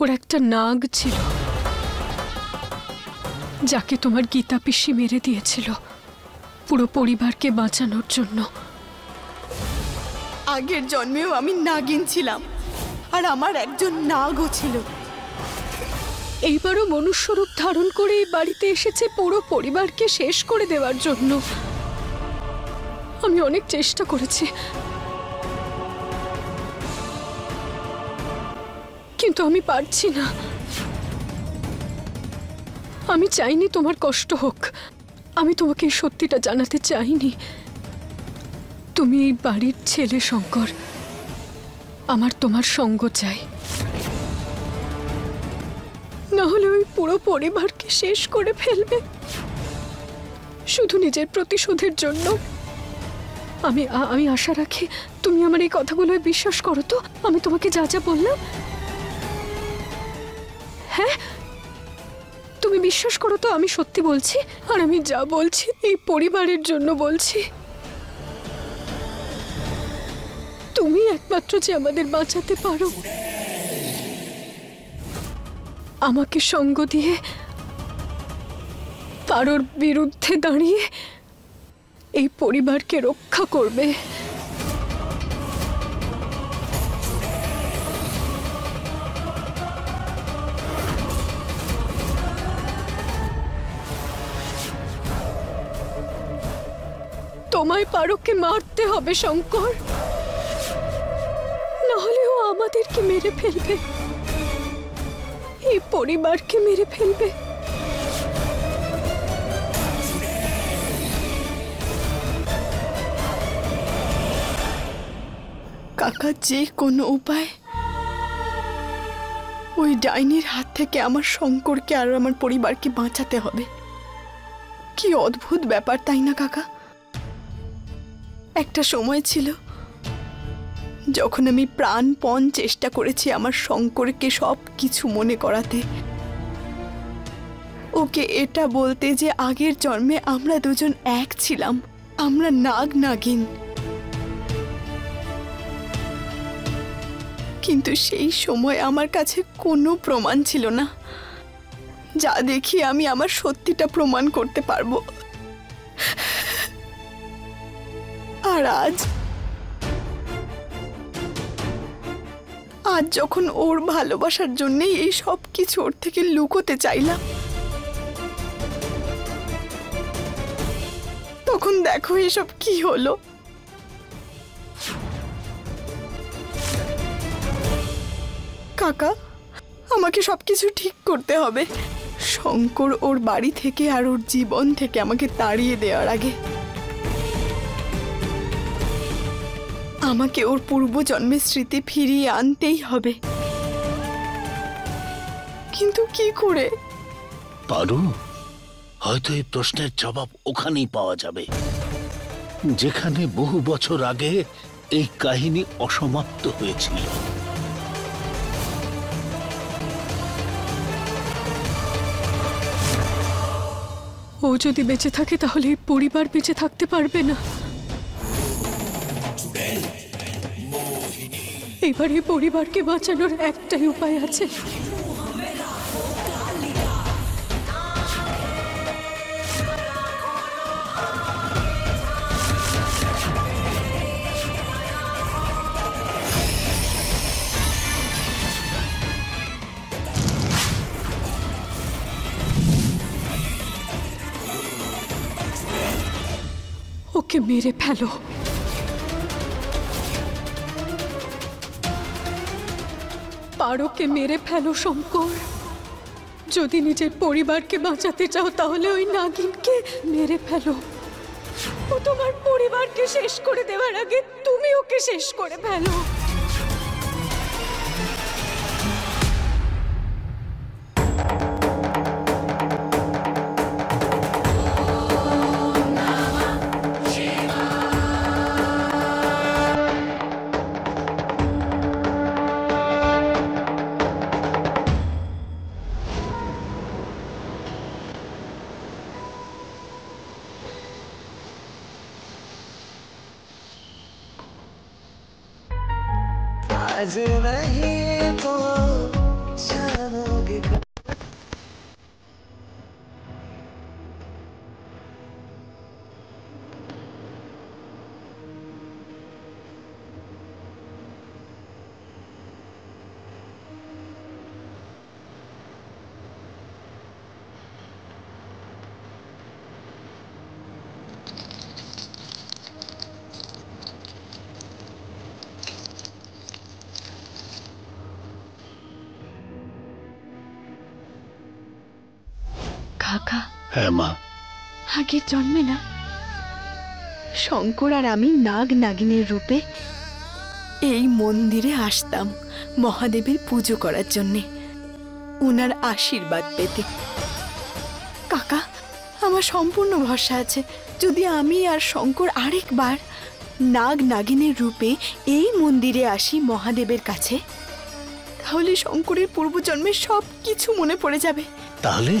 ওর একটা নাগ ছিল, যাকে তোমার গীতা পিসি মেরে দিয়েছিল পুরো পরিবারকে বাঁচানোর জন্য। আগের জন্মেও আমি নাগিন ছিলাম, আর আমার একজন নাগও ছিল। এইবারও মনুষ্যরূপ ধারণ করে এই বাড়িতে এসেছে পুরো পরিবারকে শেষ করে দেওয়ার জন্য। আমি অনেক চেষ্টা করেছি, কিন্তু আমি পারছি না। আমি চাইনি তোমার কষ্ট হোক, আমি তোমাকে এই সত্যিটা জানাতে চাইনি। তুমি এই বাড়ির ছেলে শঙ্কর, আমার তোমার সঙ্গ চাই, না হলে ওই পুরো পরিবারকে শেষ করে ফেলবে শুধু নিজের প্রতিশোধের জন্য। আমি আশা রাখি তুমি আমার এই কথাগুলো বিশ্বাস করো তো। আমি তোমাকে যা যা বললাম, হ্যাঁ তুমি বিশ্বাস করো তো আমি সত্যি বলছি। আর আমি যা বলছি এই পরিবারের জন্য বলছি। তুমি একমাত্র যে আমাদের বাঁচাতে পারো। আমাকে সঙ্গ দিয়ে কারোর বিরুদ্ধে দাঁড়িয়ে এই পরিবারকে রক্ষা করবে। তোমায় পারোকে মারতে হবে শঙ্কর, না হলে ও আমাদেরকে মেরে ফেলবে, এই পরিবারকে মেরে ফেলবে। কাকা, যে কোনো উপায় ওই ডাইনির হাত থেকে আমার শঙ্করকে আর আমার পরিবারকে বাঁচাতে হবে। কি অদ্ভুত ব্যাপার, তাই না কাকা? একটা সময় ছিল যখন আমি প্রাণপণ চেষ্টা করেছি আমার শঙ্করকে সব কিছু মনে করাতে, ওকে এটা বলতে যে আগের জন্মে আমরা দুজন এক ছিলাম, আমরা নাগ নাগিন। কিন্তু সেই সময় আমার কাছে কোনো প্রমাণ ছিল না যা দেখি আমি আমার সত্যিটা প্রমাণ করতে পারবো। আর আজ যখন ওর ভালোবাসার জন্যই এই সব কিছু ওর থেকে লুকোতে চাইলাম, তখন দেখো এসব কি হলো। কাকা, আমাকে সবকিছু ঠিক করতে হবে। শঙ্কর ওর বাড়ি থেকে আর ওর জীবন থেকে আমাকে তাড়িয়ে দেওয়ার আগে আমাকে ওর পূর্বজন্মের স্মৃতি ফিরিয়ে আনতেই হবে। কিন্তু কি করে? পারু, হয়তো এই প্রশ্নের জবাব ওখানেই পাওয়া যাবে, যেখানে বহু বছর আগে এই কাহিনী অসমাপ্ত হয়েছিল। ও যদি বেঁচে থাকে তাহলে এই পরিবার বেঁচে থাকতে পারবে না। এবার এই পরিবারকে বাঁচানোর একটাই উপায় আছে। ওকে মেরে ফেলো। পারোকে মেরে ফেলো শঙ্কর। যদি নিজের পরিবারকে বাঁচাতে চাও তাহলে ওই নাগিনকে মেরে ফেলো। ও তোমার পরিবারকে শেষ করে দেওয়ার আগে তুমি ওকে শেষ করে ফেলো। आज नहीं तो হ্যাঁ মা। আগের জন্মে না শঙ্কর আর আমি নাগ নাগিনীর রূপে এই মন্দিরে আসতাম মহাদেবের পুজো করার জন্যে, ওনার আশীর্বাদ পেতে। কাকা, আমার সম্পূর্ণ ভরসা আছে যদি আমি আর শঙ্কর আরেকবার নাগ নাগিনীর রূপে এই মন্দিরে আসি মহাদেবের কাছে, তাহলে শঙ্করের পূর্বজন্মের সব কিছু মনে পড়ে যাবে। তাহলে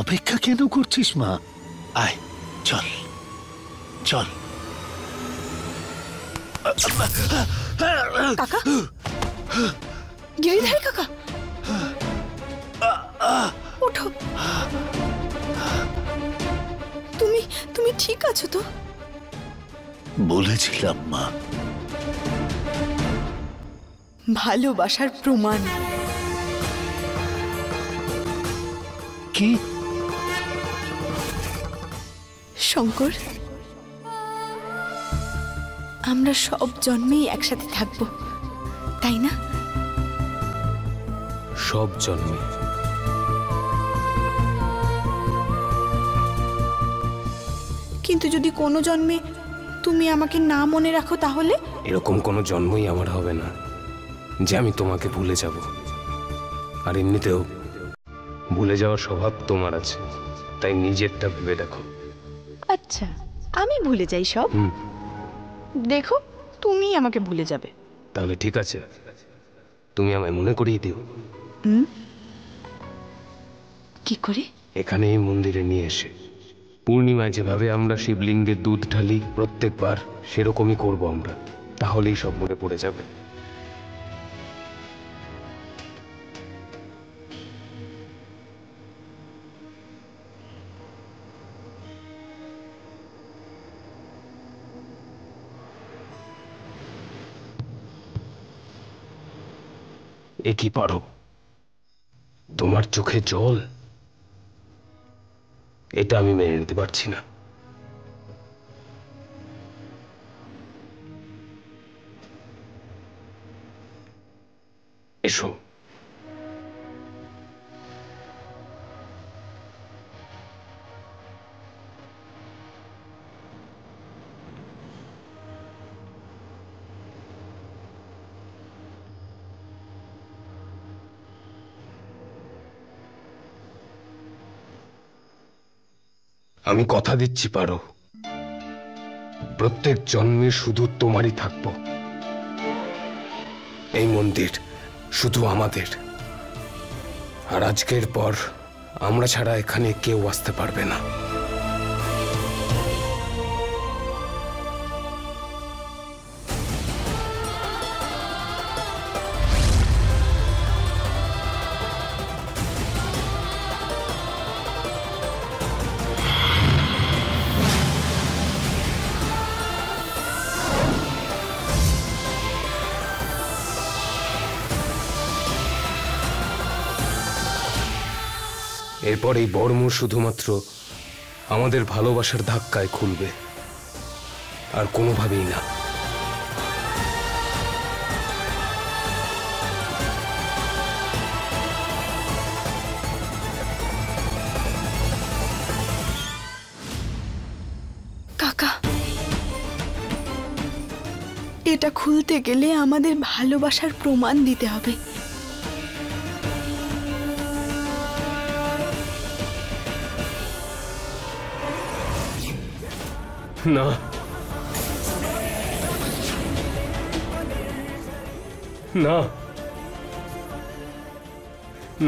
অপেক্ষা কেন করছিস মা? আয়, চল চল। কাকা, গিরিধারী কাকা, ওঠো। তুমি ঠিক আছো তো? বলেছিলাম মা। ভালোবাসার প্রমাণ। কি? শঙ্কর, আমরা সব জন্মেই একসাথে থাকবো, তাই না? সব জন্মে। কিন্তু যদি কোনো জন্মে তুমি আমাকে না মনে রাখো তাহলে? এরকম কোনো জন্মই আমার হবে না যে আমি তোমাকে ভুলে যাব। আর এমনিতেও ভুলে যাওয়ার স্বভাব তোমার আছে, তাই নিজেরটা ভেবে দেখো। আচ্ছা, আমি ভুলে যাই সব? দেখো, তুমি আমাকে ভুলে যাবে। তাহলে ঠিক আছে, তুমি আমায় মনে করিয়ে দিও। কি করে? এখানে এই মন্দিরে নিয়ে এসে পূর্ণিমায় যেভাবে আমরা শিবলিঙ্গে দুধ ঢালি প্রত্যেকবার, সেরকমই করব আমরা। তাহলেই সব মনে পড়ে যাবে। এ কি পারো, তোমার চোখে জল? এটা আমি মেনে নিতে পারছি না। এসো। আমি কথা দিচ্ছি পারো, প্রত্যেক জন্মে শুধু তোমারই থাকবো। এই মন্দির শুধু আমাদের, আর আজকের পর আমরা ছাড়া এখানে কেউ আসতে পারবে না। এরপর এই বর্ম শুধুমাত্র আমাদের ভালোবাসার ধাক্কায় খুলবে, আর কোনোভাবেই না। কাকা, এটা খুলতে গেলে আমাদের ভালোবাসার প্রমাণ দিতে হবে। না, না,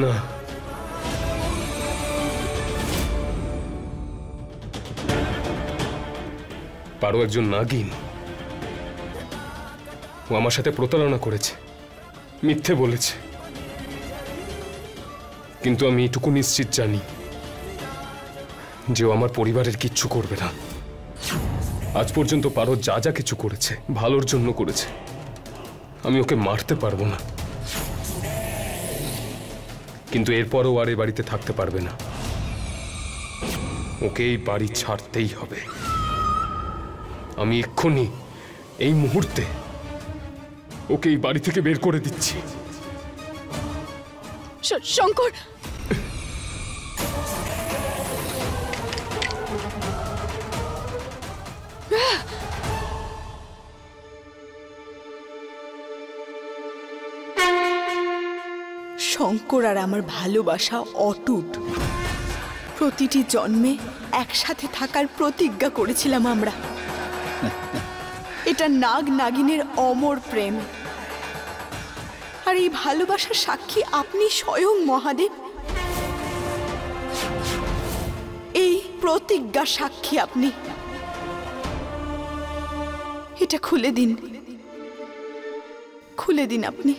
না। পারো একজন নাগিন। ও আমার সাথে প্রতারণা করেছে, মিথ্যে বলেছে, কিন্তু আমি এটুকু নিশ্চিত জানি যে ও আমার পরিবারের কিচ্ছু করবে না। আজ পর্যন্ত পারো যা যা কিছু করেছে ভালোর জন্য করেছে। আমি ওকে মারতে পারবো না, কিন্তু এরপরও আর এ বাড়িতে থাকতে পারবে না। ওকে এই বাড়ি ছাড়তেই হবে। আমি এক্ষুনি, এই মুহূর্তে ওকে এই বাড়ি থেকে বের করে দিচ্ছি। শঙ্কর, শঙ্কর আর আমার ভালোবাসা অটুট। প্রতিটি জন্মে একসাথে থাকার প্রতিজ্ঞা করেছিলাম আমরা। এটা নাগ নাগিনের অমর প্রেম, আর এই ভালোবাসার সাক্ষী আপনি স্বয়ং মহাদেব। এই প্রতিজ্ঞা সাক্ষী আপনি। এটা খুলে দিন, খুলে দিন আপনি।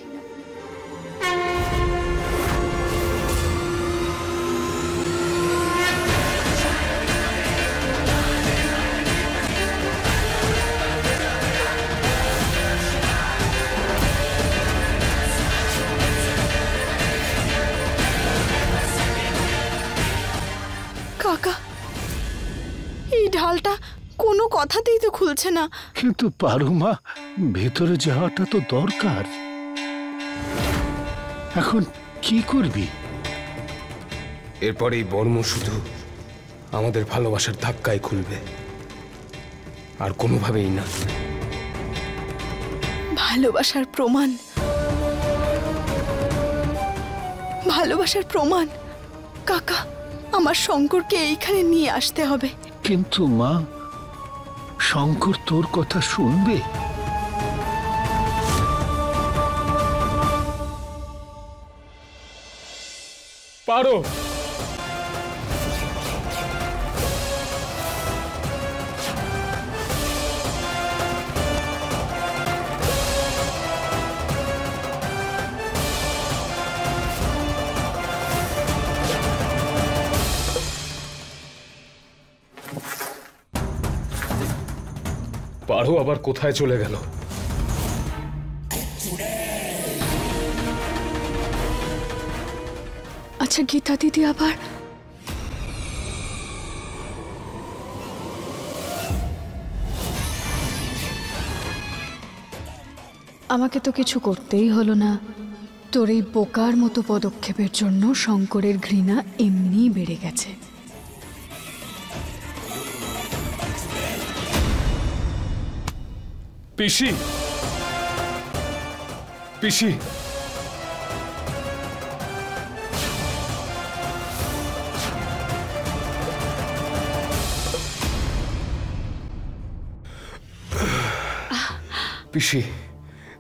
কাকা, এই ঢালটা কোনো কথাতেই তো খুলছে না। কিন্তু পারো মা, ভেতরে যাওয়াটা তো দরকার। এখন কি করবি? এরপর এই বর্ম শুধু আমাদের ভালোবাসার ধাক্কায় খুলবে, আর কোনোভাবেই না। ভালোবাসার প্রমাণ, ভালোবাসার প্রমাণ। কাকা, আমার শঙ্করকে এইখানে নিয়ে আসতে হবে। কিন্তু মা, শঙ্কর তোর কথা শুনবে? পারো। পারো আবার কোথায় চলে গেল? আচ্ছা গীতা দিদি আবার আমাকে তো কিছু করতেই হলো না। তোর এই বোকার মতো পদক্ষেপের জন্য শঙ্করের ঘৃণা এমনিই বেড়ে গেছে। পিসি, পিসি, পিসি,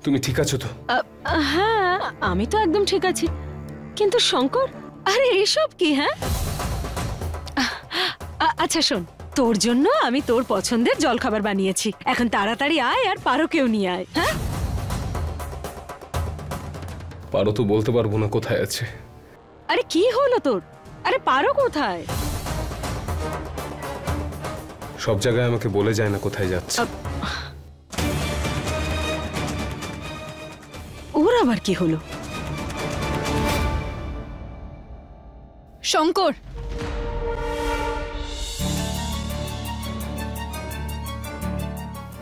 তুমি ঠিক আছো তো? হ্যাঁ, আমি তো একদম ঠিক আছি। কিন্তু শঙ্কর, আরে এসব কি? হ্যাঁ, আচ্ছা শোন, তোর জন্য আমি তোর পছন্দের জলখাবার বানিয়েছি। এখন তাড়াতাড়ি আয় আর পারোকেও নিয়ে আয়। হ্যাঁ, পারো তো বলতে পারবো না কোথায় আছে। আরে কি হলো তোর? আরে পারো কোথায়? সব জায়গায় আমাকে বলে যায় না কোথায় যাচ্ছে। ওর আবার কি হলো? শঙ্কর,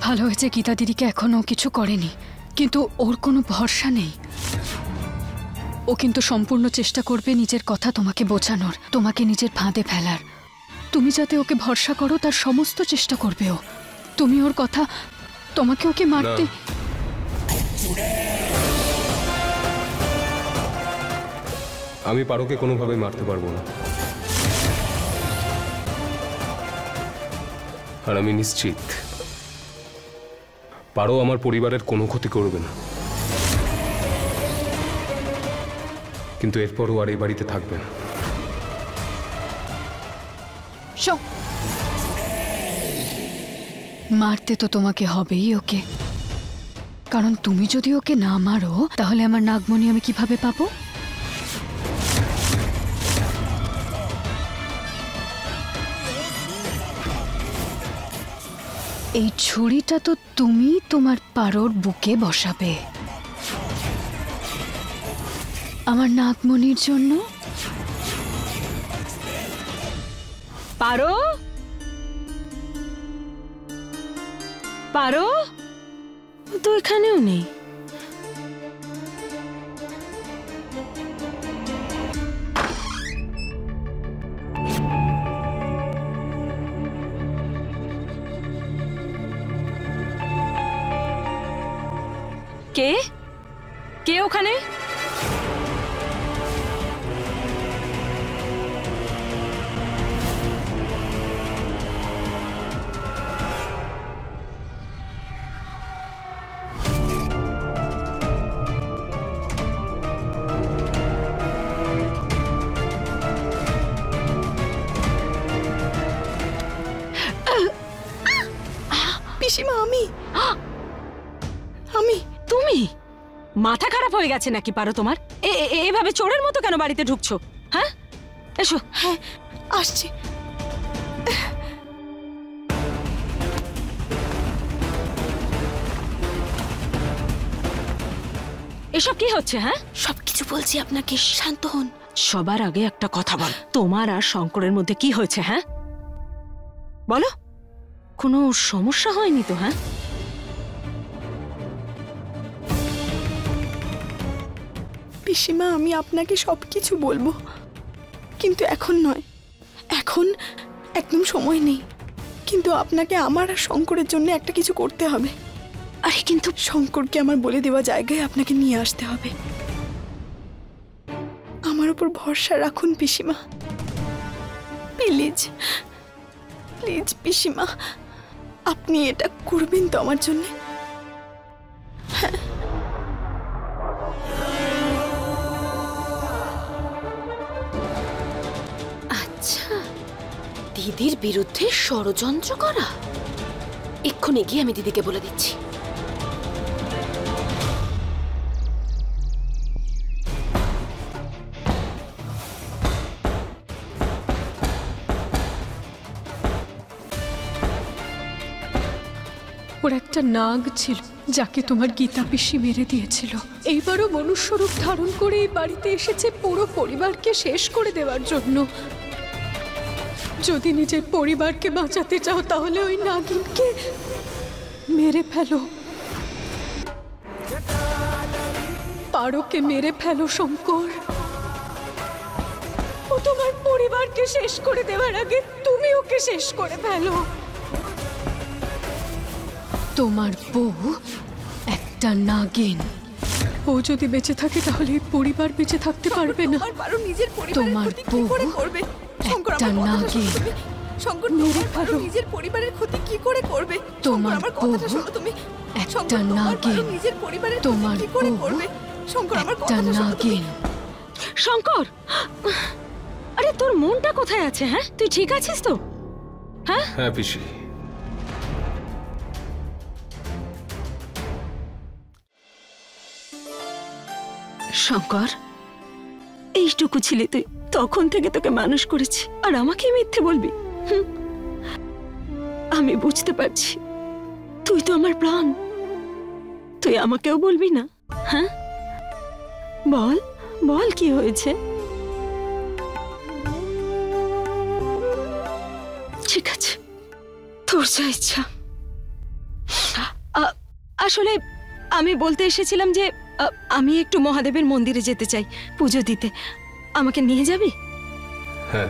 ভালো হয়েছে গীতা দিদিকে এখনো কিছু করেনি, কিন্তু ওর কোনো ভরসা নেই। ও কিন্তু সম্পূর্ণ চেষ্টা করবে নিজের কথা তোমাকে বোঝানোর, তোমাকে নিজের ফাঁদে ফেলার। তুমি যাতে ওকে ভরসা করো তার সমস্ত চেষ্টা করবে ও। তুমি ওর কথা, তোমাকে ওকে মারতে। আমি পারোকে কোনোভাবে মারতে পারবো না, আর আমি নিশ্চিত পারো আমার পরিবারের কোনো ক্ষতি করবে না। কিন্তু এরপরও আর এই বাড়িতে থাকবে না। মারতে তো তোমাকে হবেই ওকে, কারণ তুমি যদি ওকে না মারো তাহলে আমার নাগমণি আমি কিভাবে পাবো? এই ছুরিটা তো তুমি তোমার পারোর বুকে বসাবে আমার নাগমণির জন্য। পারো, পারো তো এখানেও নেই। কে কে ওখানে? পিসিমা আমি তুমি মাথা খারাপ হয়ে গেছে নাকি পারো তোমার? এভাবে চোরের মতো কেন বাড়িতে ঢুকছো? হ্যাঁ, এসো। হ্যাঁ আসছি। এসব কি হচ্ছে? হ্যাঁ, সবকিছু বলছি আপনাকে, শান্ত হন। সবার আগে একটা কথা বল, তোমার আর শঙ্করের মধ্যে কি হয়েছে? হ্যাঁ বলো, কোনো সমস্যা হয়নি তো? হ্যাঁ, পিসিমা আমি আপনাকে সবকিছু বলবো, কিন্তু এখন নয়, এখন একদম সময় নেই। কিন্তু আপনাকে আমার আর শঙ্করের জন্য একটা কিছু করতে হবে। আরে কিন্তু শঙ্করকে আমার বলে দেওয়া জায়গায় আপনাকে নিয়ে আসতে হবে। আমার উপর ভরসা রাখুন পিসিমা, প্লিজ প্লিজ পিসিমা, আপনি এটা করবেন তো আমার জন্য? আচ্ছা, দিদির বিরুদ্ধে ষড়যন্ত্র করা? এক্ষুনি গিয়ে আমি দিদিকে বলে দিচ্ছি। ওর একটা নাগ ছিল যাকে তোমার গীতা পিসি মেরে দিয়েছিল। এইবারও মনুষ্যরূপ ধারণ করে এই বাড়িতে এসেছে পুরো পরিবারকে শেষ করে দেওয়ার জন্য। যদি নিজের পরিবারকে বাঁচাতে চাও তাহলে ওই নাগিনকে মেরে ফেলো। পারোকে মেরে ফেলো শঙ্কর। ও তোমার পরিবারকে শেষ করে দেওয়ার আগে তুমি ওকে শেষ করে ফেলো। তোমার বউ একটা নাগিন, ও যদি বেঁচে থাকে তাহলে এই পরিবার বেঁচে থাকতে পারবে না। তোমার বউ একটা নাগিন, মেরে ফেলো। নিজের পরিবারের ক্ষতি কি করে করবে? তোমার বউ একটা নাগিন, তোমার বউ একটা নাগিন। শঙ্কর, আরে তোর মনটা কোথায় আছে? হ্যাঁ, তুই ঠিক আছিস তো? হ্যাঁ হ্যাঁ পিসি, শঙ্কর, এইটুকু ছিলি তুই, তখন থেকে তোকে মানুষ করেছি, আর আমাকে মিথ্যে বলবি? আমি বুঝতে পারছি, তুই তো আমার প্রাণ, তুই আমাকেও বলবি না? হ্যাঁ বল, বল কি হয়েছে? ঠিক আছে, তোর যা ইচ্ছা। আসলে আমি বলতে এসেছিলাম যে আমি একটু মহাদেবের মন্দিরে যেতে চাই পুজো দিতে, আমাকে নিয়ে যাবি? হ্যাঁ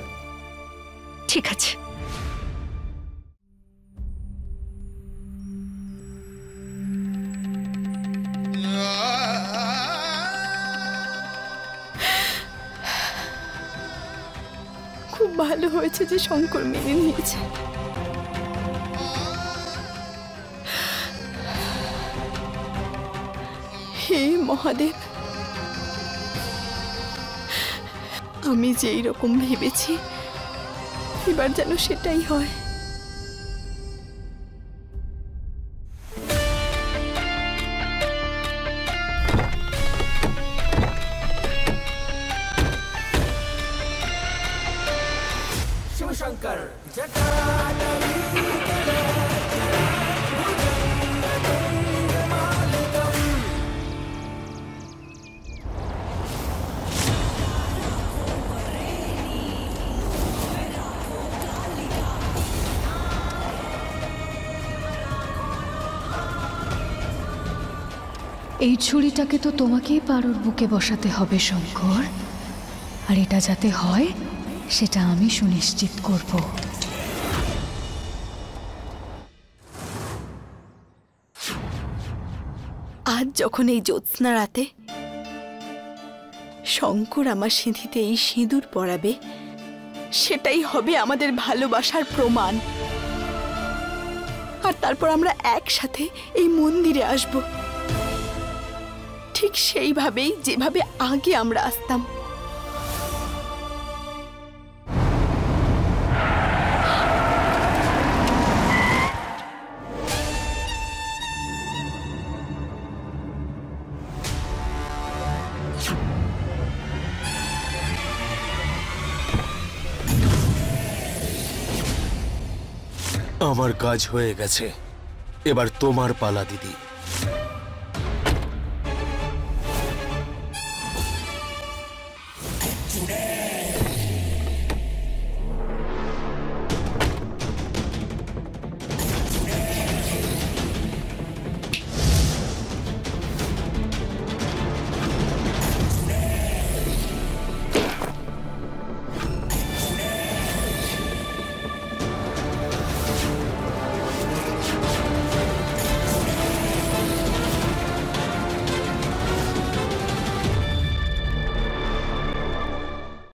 ঠিক আছে। খুব ভালো হয়েছে যে শঙ্কর মেনে নিয়েছে। হে মহাদেব, আমি যেই রকম ভেবেছি এবার যেন সেটাই হয়। এই ছুরিটাকে তো তোমাকেই পারোর বুকে বসাতে হবে শঙ্কর, আর এটা যাতে হয় সেটা আমি সুনিশ্চিত করব। আজ যখন এই জ্যোৎস্না রাতে শঙ্কর আমার সিঁথিতে এই সিঁদুর পরাবে, সেটাই হবে আমাদের ভালোবাসার প্রমাণ। আর তারপর আমরা একসাথে এই মন্দিরে আসব, ঠিক সেইভাবেই যেভাবে আগে আমরা আসতাম। আমার কাজ হয়ে গেছে, এবার তোমার পালা দিদি।